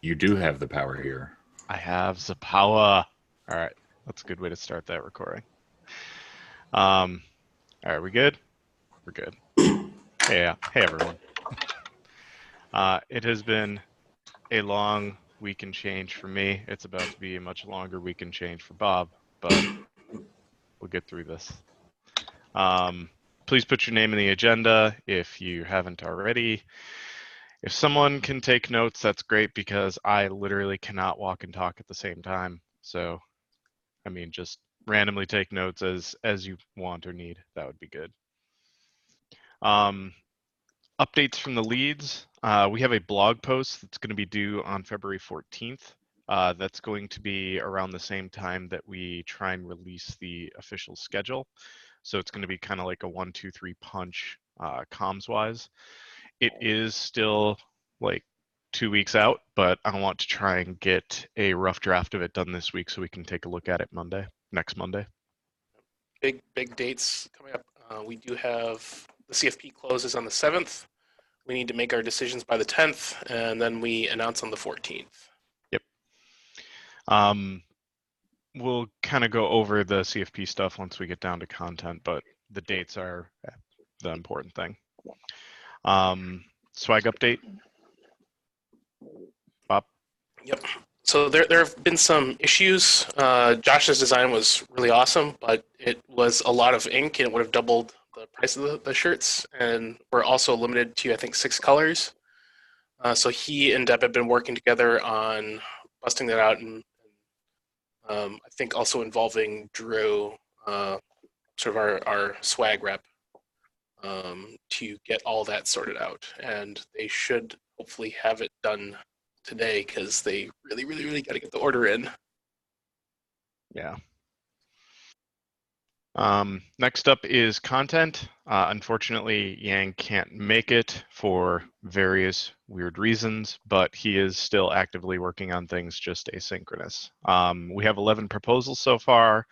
You do have the power here. I have the power. All right, that's a good way to start that recording. Um, all right, we good? We're good. Hey everyone. It has been a long week and change for me. It's about to be a much longer week and change for Bob, but we'll get through this. Um, Please put your name in the agenda if you haven't already. If someone can take notes, that's great because I literally cannot walk and talk at the same time. So, I mean, just randomly take notes as you want or need. That would be good. Um, Updates from the leads. We have a blog post that's going to be due on February 14th. That's going to be around the same time that we try and release the official schedule. So it's going to be kind of like a 1, 2, 3 punch comms wise. It is still like 2 weeks out, but I want to try and get a rough draft of it done this week so we can take a look at it next Monday. Big dates coming up. We do have the CFP closes on the 7th. We need to make our decisions by the 10th, and then we announce on the 14th. Yep. We'll kind of go over the CFP stuff once we get down to content, but the dates are the important thing. Swag update, Bob. Yep. So there have been some issues. Josh's design was really awesome, but it was a lot of ink, and it would have doubled the price of the shirts. And we're also limited to, I think, 6 colors. So he and Deb have been working together on busting that out, and I think also involving Drew, sort of our swag rep, to get all that sorted out. And they should hopefully have it done today because they really got to get the order in. Yeah. Next up is content. Unfortunately, Yang can't make it for various weird reasons, but he is still actively working on things just asynchronous. We have 11 proposals so far.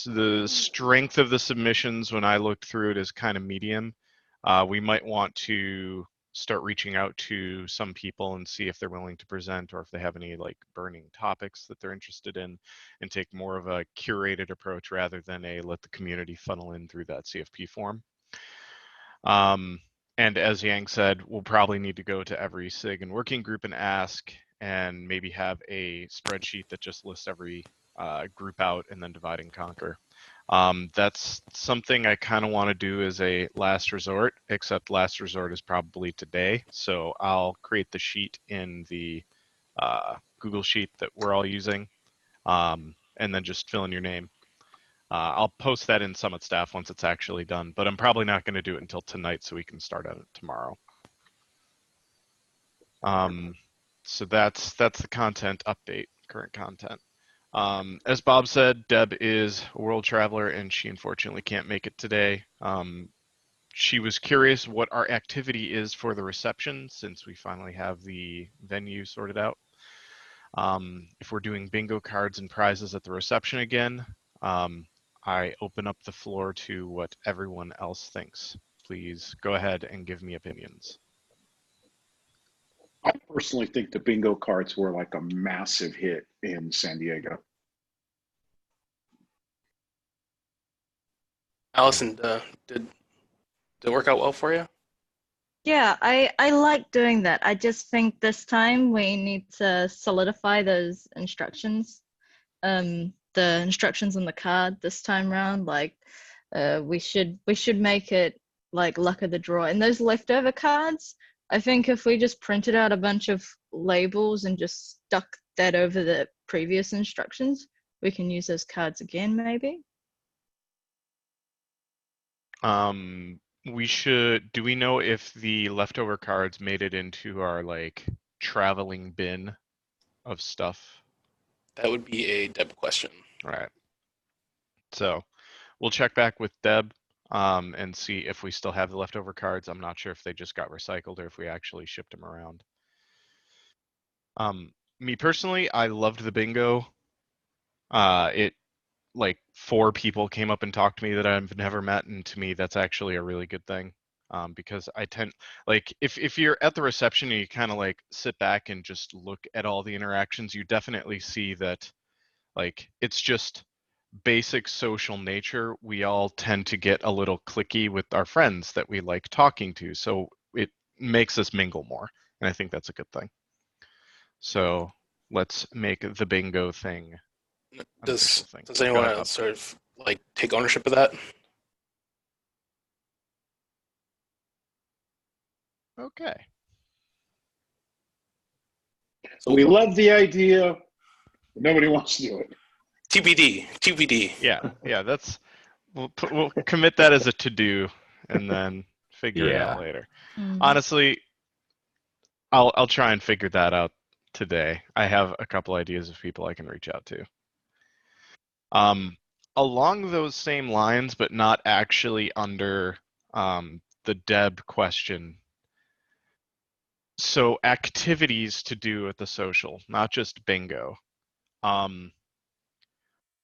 The strength of the submissions, when I looked through it, is kind of medium. We might want to start reaching out to some people and see if they're willing to present or if they have any like burning topics that they're interested in, and take more of a curated approach rather than a let the community funnel in through that CFP form. And as Yang said, we'll probably need to go to every SIG and working group and ask, and maybe have a spreadsheet that just lists every group out and then divide and conquer. That's something I kind of want to do as a last resort, except last resort is probably today. So I'll create the sheet in the Google Sheet that we're all using, and then just fill in your name. I'll post that in Summit staff once it's actually done, but I'm probably not going to do it until tonight so we can start on it tomorrow. So that's the content update, current content. As Bob said, Deb is a world traveler and she unfortunately can't make it today. She was curious what our activity is for the reception since we finally have the venue sorted out. If we're doing bingo cards and prizes at the reception again, I open up the floor to what everyone else thinks. Please go ahead and give me opinions. I personally think the bingo cards were like a massive hit in San Diego. Allison, did it work out well for you? Yeah, I like doing that. I just think this time we need to solidify those instructions. The instructions on the card this time round, like we should make it like luck of the draw. And those leftover cards, I think if we just printed out a bunch of labels and just stuck that over the previous instructions, we can use those cards again, maybe. Do we know if the leftover cards made it into our like traveling bin of stuff? That would be a Deb question. All right. So we'll check back with Deb and see if we still have the leftover cards. I'm not sure if they just got recycled or if we actually shipped them around. Me personally, I loved the bingo. It like 4 people came up and talked to me that I've never met, and to me, that's actually a really good thing. because I tend like if you're at the reception and you kind of like sit back and just look at all the interactions, you definitely see that like it's just basic social nature. We all tend to get a little cliquey with our friends that we like talking to, so it makes us mingle more, and I think that's a good thing. So let's make the bingo thing an official thing. Does anyone ahead, Bob. sort of like take ownership of that? Okay. So We love the idea. Nobody wants to do it. TBD. Yeah. That's we'll commit that as a to-do, and then figure it out Yeah. later. Mm. Honestly, I'll try and figure that out today. I have a couple ideas of people I can reach out to. Along those same lines, but not actually under the Deb question. So activities to do at the social, not just bingo.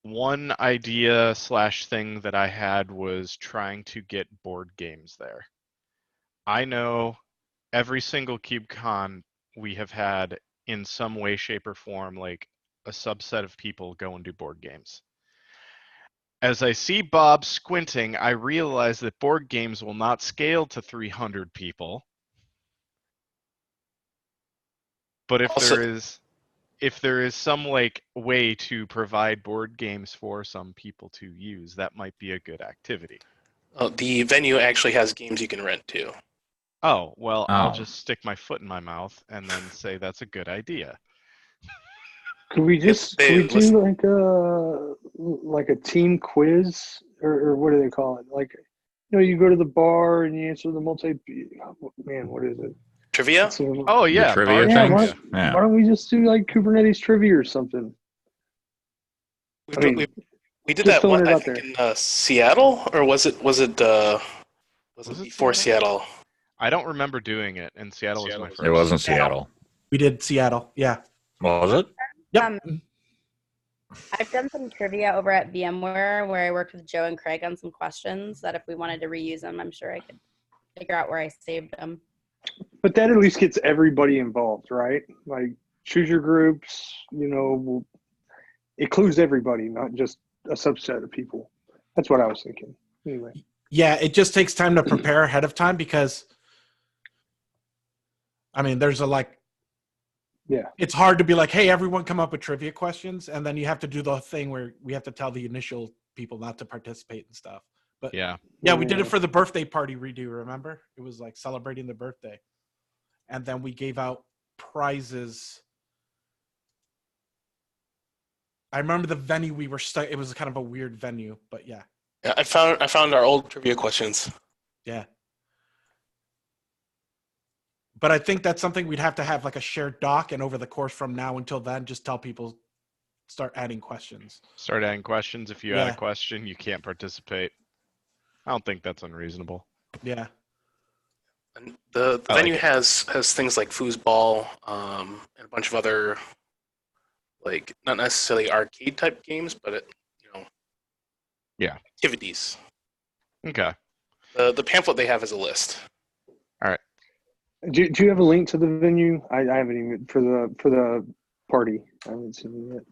One idea / thing that I had was trying to get board games there. I know every single CubeCon we have had in some way, shape, or form, like a subset of people go and do board games. As I see Bob squinting, I realize that board games will not scale to 300 people. But if Also- there is some like way to provide board games for some people to use, that might be a good activity. The venue actually has games you can rent too. Oh, well, I'll Oh. just stick my foot in my mouth and then say that's a good idea. Could we Yes, do like a team quiz or what do they call it? Like, you go to the bar and you answer the what is it? Trivia? Oh yeah, trivia bar things? trivia. Yeah. Why don't we just do like Kubernetes trivia or something? We did just that one, throwing it I out think, there. in Seattle, or was it it before Seattle? I don't remember doing it, and Seattle was my first. It wasn't Seattle. We did Seattle. Yeah. Was it? Yep. I've done some trivia over at VMware where I worked with Joe and Craig on some questions that if we wanted to reuse them, I'm sure I could figure out where I saved them. But that at least gets everybody involved, right? Like, choose your groups, it includes everybody, not just a subset of people. That's what I was thinking. Anyway. Yeah, it just takes time to prepare ahead of time because, there's it's hard to be like, hey, everyone come up with trivia questions, and then you have to do the thing where we have to tell the initial people not to participate and stuff. But yeah, we did it for the birthday party redo, remember? It was like celebrating the birthday. And then we gave out prizes. I remember the venue we were stuck. It was kind of a weird venue, but yeah. Yeah, I found our old trivia questions. Yeah. But I think that's something we'd have to have like a shared doc, and over the course from now until then, just tell people start adding questions. Start adding questions. If you add a question, you can't participate. I don't think that's unreasonable. Yeah. And the venue has things like foosball, and a bunch of other, like, not necessarily arcade type games, but activities. Okay. The pamphlet they have is a list. All right. Do you have a link to the venue? I haven't even for the party. I haven't seen it yet.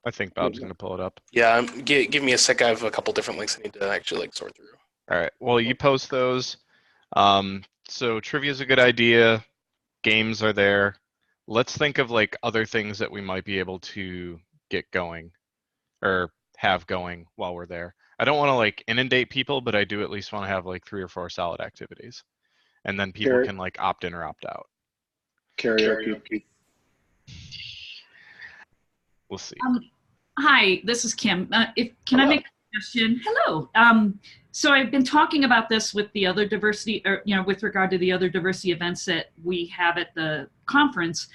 I think Bob's going to pull it up. Yeah, give me a sec. I have a couple different links I need to actually sort through. All right. Well, you post those. So trivia is a good idea. Games are there. Let's think of like other things that we might be able to get going or have going while we're there. I don't want to like inundate people, but I do at least want to have like 3 or 4 solid activities. And then people can like opt in or opt out. Karaoke. We'll see. Hi, this is Kim. Can I make a suggestion? Hello. So I've been talking about this with the other diversity, or with regard to the other diversity events that we have at the conference.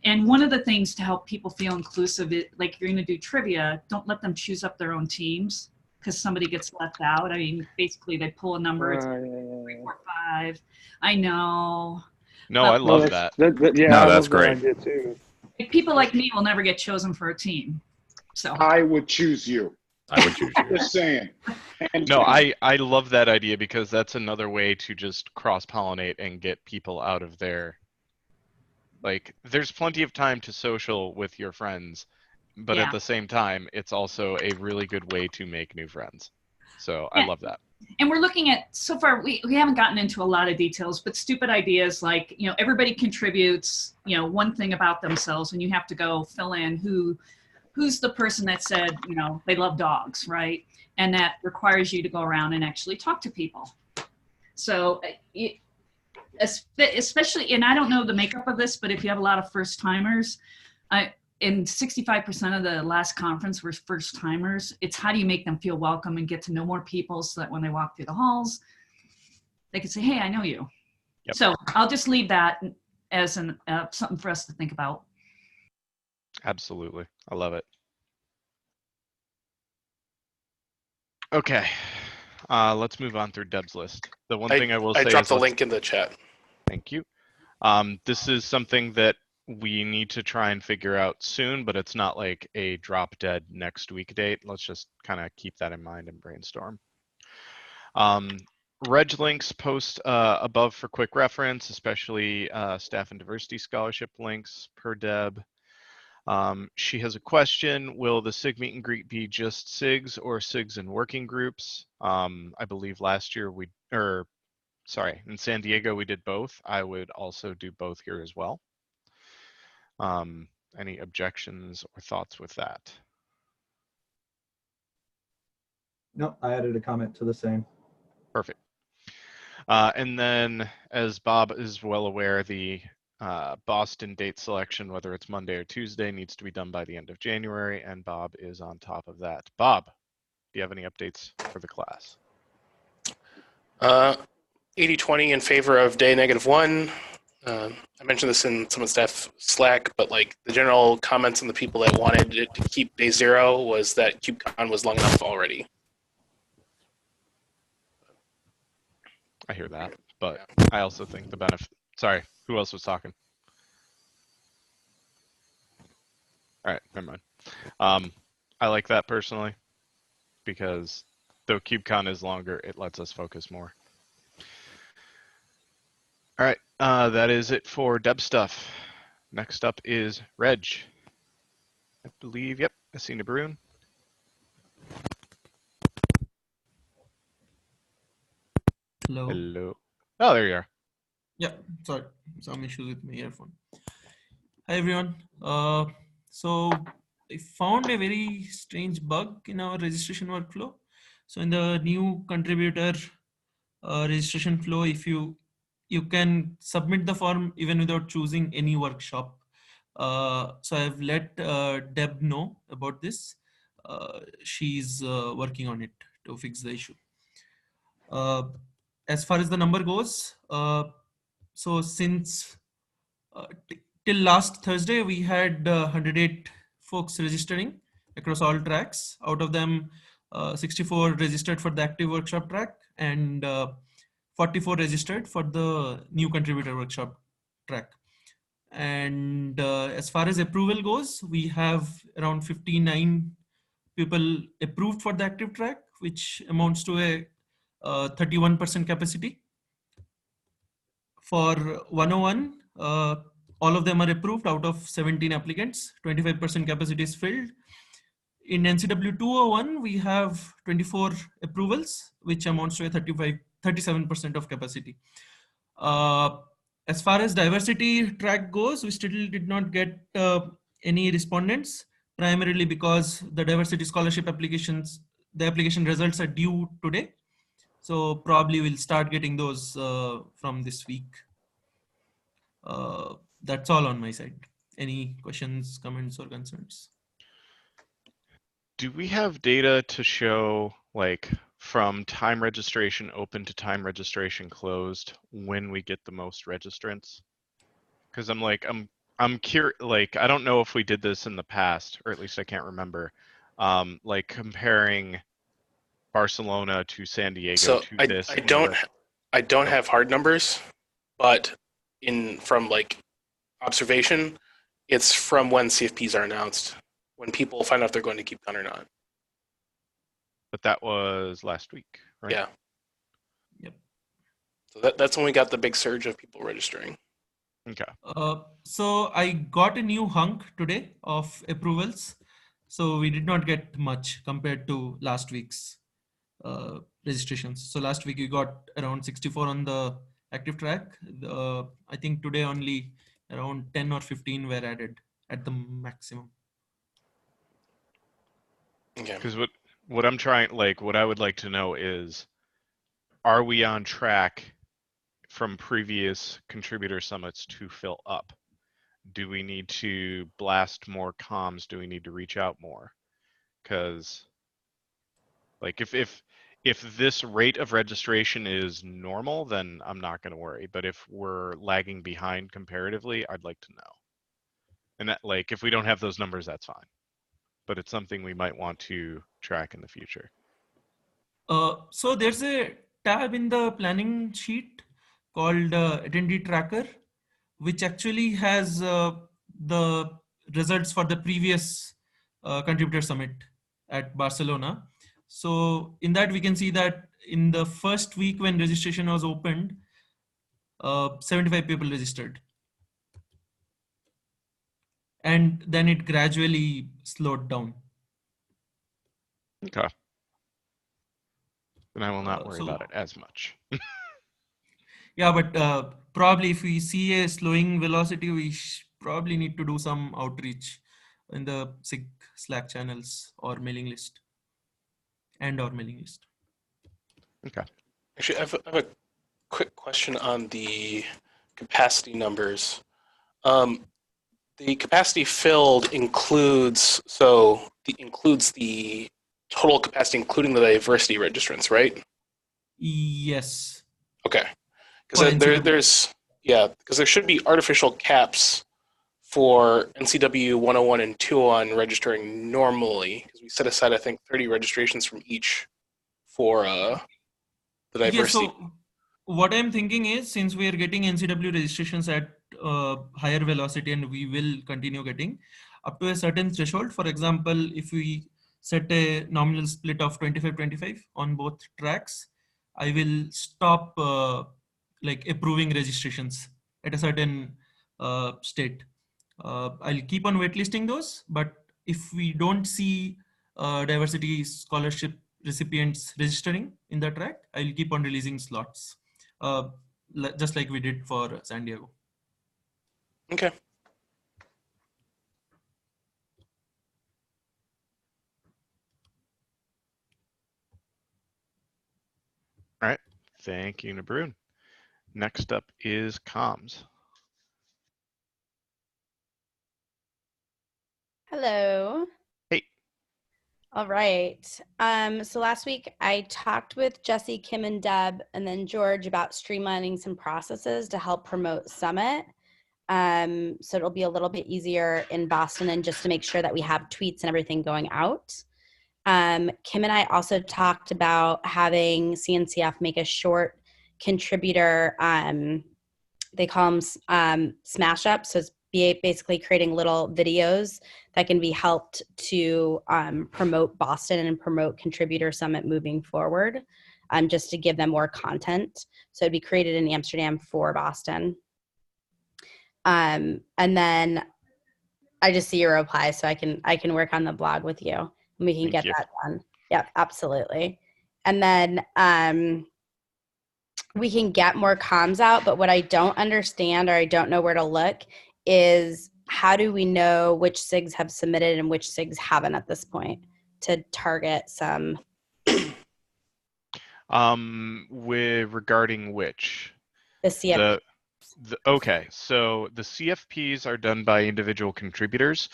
And one of the things to help people feel inclusive, like if you're going to do trivia, don't let them choose up their own teams because somebody gets left out. Basically they pull a number. It's 3, 4, 5. I know. No, I love that. That's great. That idea too. People like me will never get chosen for a team. So I would choose you. I would choose you. Just saying. No, I love that idea because that's another way to just cross-pollinate and get people out of their, like, there's plenty of time to social with your friends, but at Yeah. the same time, it's also a really good way to make new friends. So I Yeah. love that. And we're looking at, so far, we haven't gotten into a lot of details, but stupid ideas like, everybody contributes, one thing about themselves, and you have to go fill in who's the person that said, they love dogs, right? And that requires you to go around and actually talk to people. So especially, and I don't know the makeup of this, but if you have a lot of first timers, and 65% of the last conference were first timers, it's how do you make them feel welcome and get to know more people so that when they walk through the halls, they can say, hey, I know you. Yep. So I'll just leave that as something for us to think about. Absolutely. I love it. Okay. Let's move on through Deb's list. The one thing I will say is— I dropped the link in the chat. Thank you. This is something that we need to try and figure out soon, but it's not like a drop dead next week date. Let's just kind of keep that in mind and brainstorm. Reg links post above for quick reference, especially staff and diversity scholarship links per Deb. She has a question: will the SIG meet and greet be just SIGs or SIGs and working groups? I believe last year in San Diego we did both. I would also do both here as well. Any objections or thoughts with that? No, I added a comment to the same. Perfect. And then, as Bob is well aware, the Boston date selection, whether it's Monday or Tuesday, needs to be done by the end of January, and Bob is on top of that. Bob, do you have any updates for the class? 80-20 in favor of day -1. I mentioned this in some of the staff Slack, but like the general comments on the people that wanted it to keep day 0 was that KubeCon was long enough already. I hear that, but I also think the benefit— sorry, who else was talking? All right, never mind. I like that personally because though KubeCon is longer, it lets us focus more. All right, that is it for Deb stuff. Next up is Reg. I believe, yep, Asina Barun. Hello. Hello. Oh, there you are. Yeah, sorry, some issues with my earphone. Hi everyone. So I found a very strange bug in our registration workflow. So in the new contributor registration flow, if you can submit the form even without choosing any workshop. So I've let Deb know about this. She's working on it to fix the issue. As far as the number goes, so since till last Thursday, we had 108 folks registering across all tracks. Out of them, 64 registered for the active workshop track and 44 registered for the new contributor workshop track. And as far as approval goes, we have around 59 people approved for the active track, which amounts to a 31% capacity. For 101, all of them are approved out of 17 applicants, 25% capacity is filled. In NCW 201, we have 24 approvals, which amounts to a 37% of capacity. As far as diversity track goes, we still did not get any respondents, primarily because the diversity scholarship applications, the application results are due today. So probably we'll start getting those from this week. That's all on my side. Any questions, comments, or concerns? Do we have data to show, like, from time registration open to time registration closed when we get the most registrants? Because I'm curious. Like, I don't know if we did this in the past, or at least I can't remember. Like comparing Barcelona to San Diego. So to this. I don't have hard numbers, but from like observation, it's from when CFPs are announced, when people find out if they're going to KubeCon or not. But that was last week, right? Yeah. Yep. So that's when we got the big surge of people registering. Okay. So I got a new hunk today of approvals. So we did not get much compared to last week's registrations. So last week we got around 64 on the active track. I think today only around 10 or 15 were added at the maximum. Okay. Because what I'm trying, like, what I would like to know is, are we on track from previous contributor summits to fill up? Do we need to blast more comms? Do we need to reach out more? Because, like, if this rate of registration is normal, then I'm not going to worry. But if we're lagging behind comparatively, I'd like to know. And that, like, if we don't have those numbers, that's fine. But it's something we might want to track in the future. So there's a tab in the planning sheet called attendee tracker, which actually has the results for the previous contributor summit at Barcelona. So in that we can see that in the first week when registration was opened, 75 people registered. And then it gradually slowed down. Okay. Then I will not worry about it as much. Yeah, but probably if we see a slowing velocity, we probably need to do some outreach in the SIG Slack channels or mailing list or mailing list. Okay. Actually, I have a quick question on the capacity numbers. The capacity filled includes the total capacity, including the diversity registrants, right? Yes. Okay. For Because because there should be artificial caps for NCW 101 and 201 registering normally, because we set aside, I think, 30 registrations from each for the diversity. Yeah, so what I'm thinking is, since we are getting NCW registrations at higher velocity and we will continue getting up to a certain threshold, for example, if we set a nominal split of 25-25 on both tracks, I will stop like approving registrations at a certain state. I'll keep on waitlisting those, but if we don't see diversity scholarship recipients registering in the track, I'll keep on releasing slots, just like we did for San Diego. Okay. All right. Thank you, Nabrun. Next up is comms. Hello. Hey. All right. So last week I talked with Jesse, Kim, and Deb, and then George about streamlining some processes to help promote Summit. So it'll be a little bit easier in Boston, and just to make sure that we have tweets and everything going out. Kim and I also talked about having CNCF make a short contributor, they call them smash ups. So it's basically creating little videos that can be helped to promote Boston and promote Contributor Summit moving forward, just to give them more content. So it'd be created in Amsterdam for Boston. And then I just see your reply, so I can work on the blog with you, and we can get that done. Yep, absolutely. And then we can get more comms out, but what I don't understand, or I don't know where to look, is how do we know which SIGs have submitted and which SIGs haven't at this point to target some? Regarding which? The CFP. Okay, so the CFPs are done by individual contributors.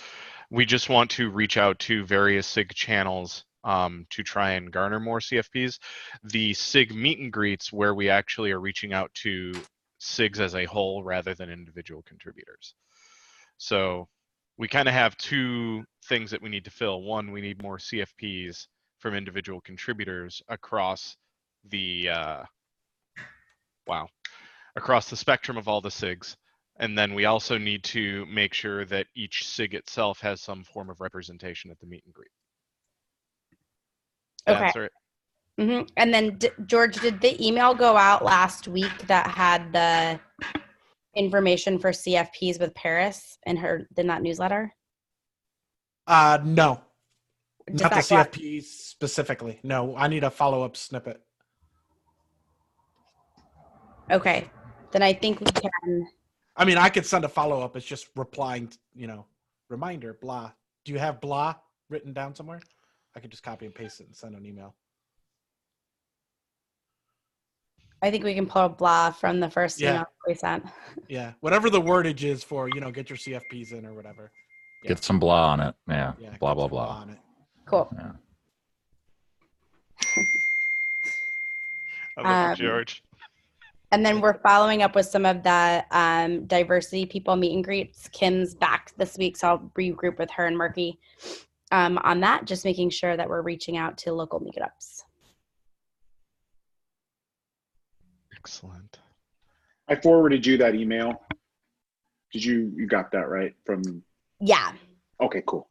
We just want to reach out to various SIG channels to try and garner more CFPs. The SIG meet and greets, where we actually are reaching out to SIGs as a whole rather than individual contributors. So we kind of have two things that we need to fill. One, we need more CFPs from individual contributors across the across the spectrum of all the SIGs. And then we also need to make sure that each SIG itself has some form of representation at the meet and greet. to Okay. answer it. And then George, did the email go out last week that had the information for CFPs with Paris in that newsletter? No, Does not the that go out- CFP specifically. No, I need a follow-up snippet. Okay, then I think we can. I mean, I could send a follow-up. It's just replying, reminder, blah. Do you have blah written down somewhere? I could just copy and paste it and send an email. I think we can pull a blah from the first email we sent. Yeah, whatever the wordage is for, get your CFPs in or whatever. Yeah. Get some blah on it. Yeah. Blah, blah, blah. On it. Cool. Yeah. I love you, George. And then we're following up with some of the diversity people meet and greets. Kim's back this week, so I'll regroup with her and Murky on that, just making sure that we're reaching out to local meetups. Excellent. I forwarded you that email. Did you got that right from? Yeah. Okay, cool.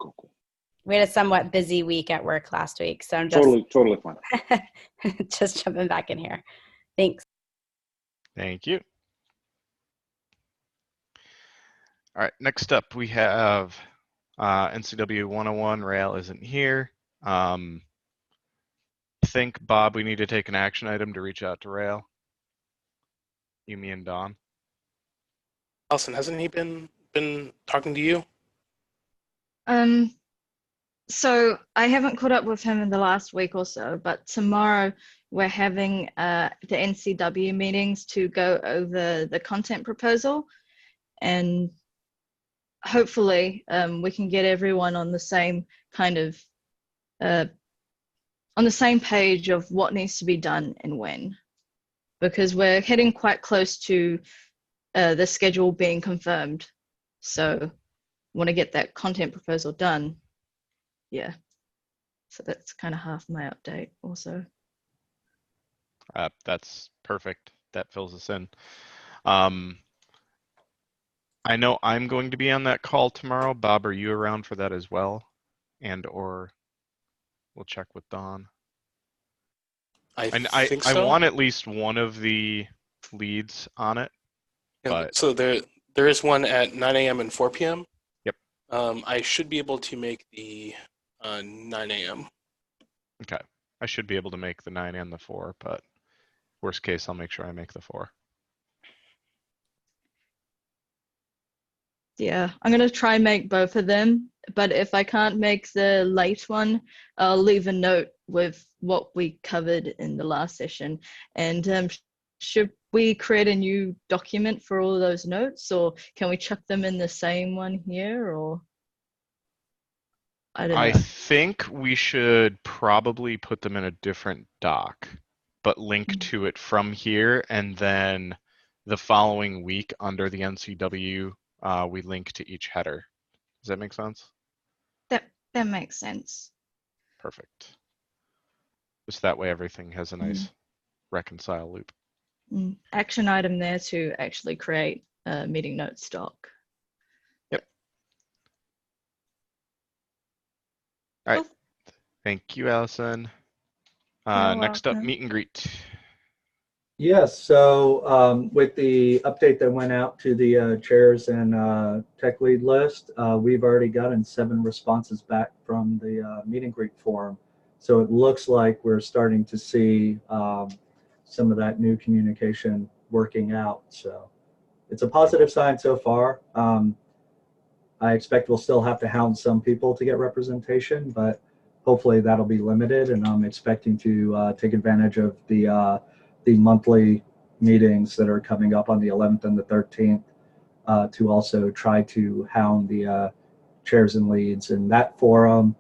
We had a somewhat busy week at work last week, so I'm just totally fine. just jumping back in here. Thanks. Thank you. All right, next up we have NCW 101. Rail isn't here. I think, Bob, we need to take an action item to reach out to Rail. You, me, and Don. Allison, hasn't he been talking to you? So I haven't caught up with him in the last week or so, but tomorrow we're having the NCW meetings to go over the content proposal, and hopefully we can get everyone on the same kind of on the same page of what needs to be done and when, because we're heading quite close to the schedule being confirmed. So want to get that content proposal done. Yeah. So that's kind of half my update also. That's perfect. That fills us in. I know I'm going to be on that call tomorrow. Bob, are you around for that as well? Or we'll check with Don. I think so. I want at least one of the leads on it. Yeah, but so there is one at 9 a.m. and 4 p.m. Yep. I should be able to make the 9 a.m. Okay. I should be able to make the 9 and the 4, but worst case, I'll make sure I make the 4. Yeah, I'm going to try and make both of them, but if I can't make the late one, I'll leave a note with what we covered in the last session. And should we create a new document for all those notes, or can we chuck them in the same one here, or? I don't know. I think we should probably put them in a different doc, but link to it from here, and then the following week under the NCW, we link to each header. Does that make sense? That makes sense. Perfect. Just that way everything has a nice reconcile loop. Action item there to actually create a meeting notes doc. Yep. All right. Thank you, Allison. Next up, meet and greet. Yes, so with the update that went out to the chairs and tech lead list, we've already gotten 7 responses back from the meet and greet forum. So it looks like we're starting to see some of that new communication working out. So it's a positive sign so far. I expect we'll still have to hound some people to get representation, but hopefully that'll be limited, and I'm expecting to take advantage of the monthly meetings that are coming up on the 11th and the 13th to also try to hound the chairs and leads in that forum.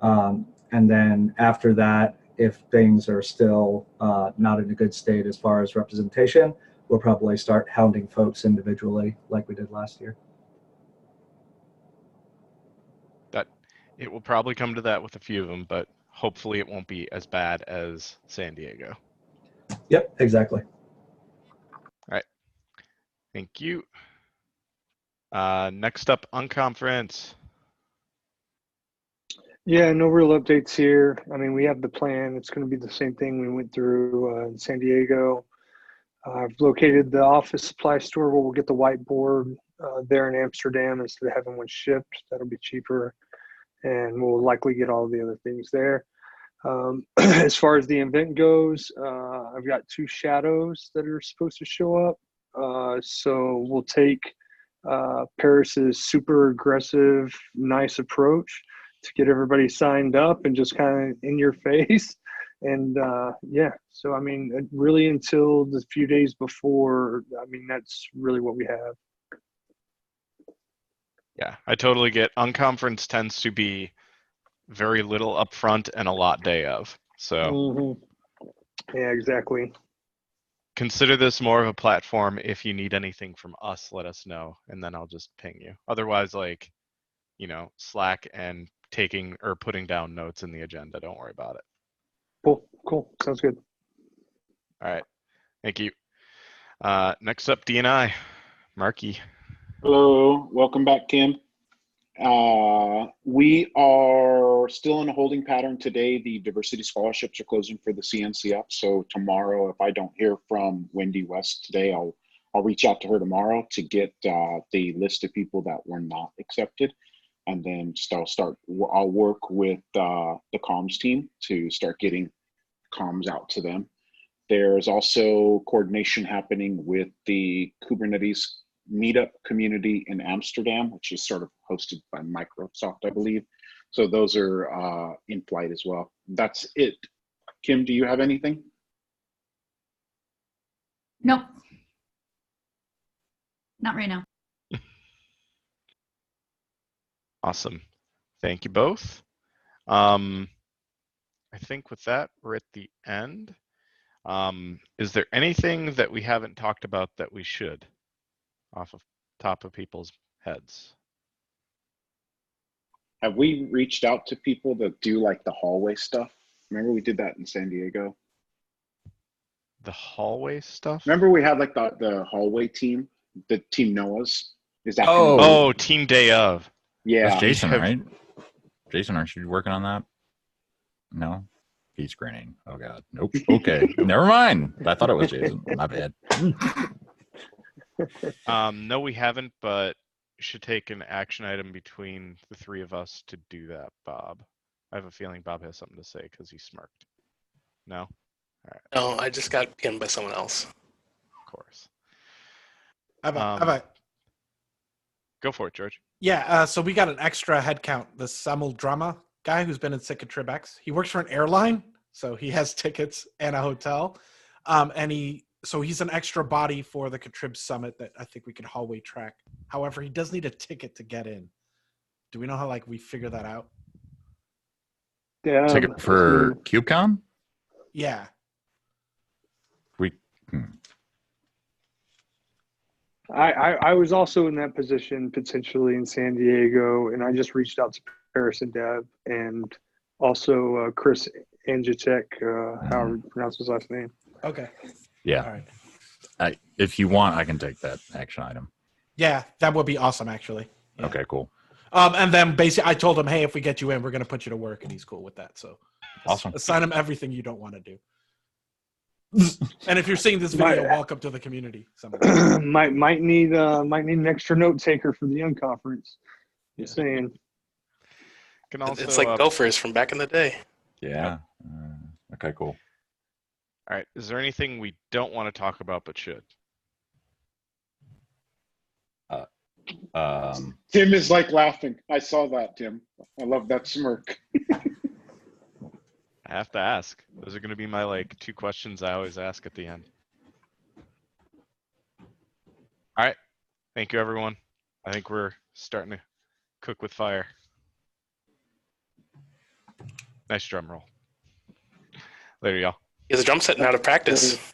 And then after that, if things are still not in a good state as far as representation, we'll probably start hounding folks individually like we did last year. It will probably come to that with a few of them, but hopefully it won't be as bad as San Diego. Yep, exactly. All right. Thank you. Next up, Unconference. Yeah, no real updates here. I mean, we have the plan. It's going to be the same thing we went through in San Diego. I've located the office supply store where we'll get the whiteboard there in Amsterdam instead of having one shipped. That'll be cheaper, and we'll likely get all the other things there. As far as the event goes, I've got 2 shadows that are supposed to show up. So we'll take Paris's super aggressive, nice approach to get everybody signed up and just kind of in your face. And yeah, so I mean, really until the few days before, I mean, that's really what we have. Yeah, I totally get. Unconference tends to be very little upfront and a lot day of. So yeah, exactly. Consider this more of a platform. If you need anything from us, let us know, and then I'll just ping you. Otherwise, like, you know, Slack and taking or putting down notes in the agenda. Don't worry about it. Cool. Sounds good. All right. Thank you. Next up, D&I. Marky. Hello, welcome back, Kim. We are still in a holding pattern today. The diversity scholarships are closing for the CNCF. So tomorrow, if I don't hear from Wendy West today, I'll reach out to her tomorrow to get the list of people that were not accepted. And then I'll work with the comms team to start getting comms out to them. There's also coordination happening with the Kubernetes meetup community in Amsterdam, which is sort of hosted by Microsoft, I believe. So those are in flight as well. That's it. Kim, do you have anything? Nope. Not right now. Awesome. Thank you both. I think with that, we're at the end. Is there anything that we haven't talked about that we should, off of top of people's heads? Have we reached out to people that do like the hallway stuff? Remember we did that in San Diego? The hallway stuff? Remember we had like the hallway team, the Team Noah's? Is that Oh, Team Day of. Yeah. That's Jason, right? Jason, aren't you working on that? No? Feed screening. Oh, God. Nope. Okay. Never mind. I thought it was Jason. My bad. No, we haven't, but should take an action item between the 3 of us to do that, Bob. I have a feeling Bob has something to say because he smirked. No? All right. No, I just got pinned by someone else. Of course. Go for it, George. Yeah, so we got an extra headcount. The Samul Drama guy who's been in ContribX. He works for an airline, so he has tickets and a hotel. And he's an extra body for the ContribSummit that I think we can hallway track. However, he does need a ticket to get in. Do we know how we figure that out? Yeah. Ticket for KubeCon? Yeah. I was also in that position potentially in San Diego, and I just reached out to Paris and Deb, and also Chris Anjacek, however you pronounce his last name. Okay. Yeah. All right. If you want, I can take that action item. Yeah, that would be awesome, actually. Yeah. Okay, cool. And then basically I told him, hey, if we get you in, we're going to put you to work, and he's cool with that. So awesome. Assign him everything you don't want to do. And if you're seeing this video, welcome to the community. might need an extra note taker for the unconference. Just saying. Can also, it's like Gophers from back in the day. Yeah. Okay, cool. All right. Is there anything we don't want to talk about but should? Tim is like laughing. I saw that, Tim. I love that smirk. I have to ask. Those are going to be my 2 questions I always ask at the end. All right. Thank you, everyone. I think we're starting to cook with fire. Nice drum roll. Later, y'all. He has a drum set and out of practice.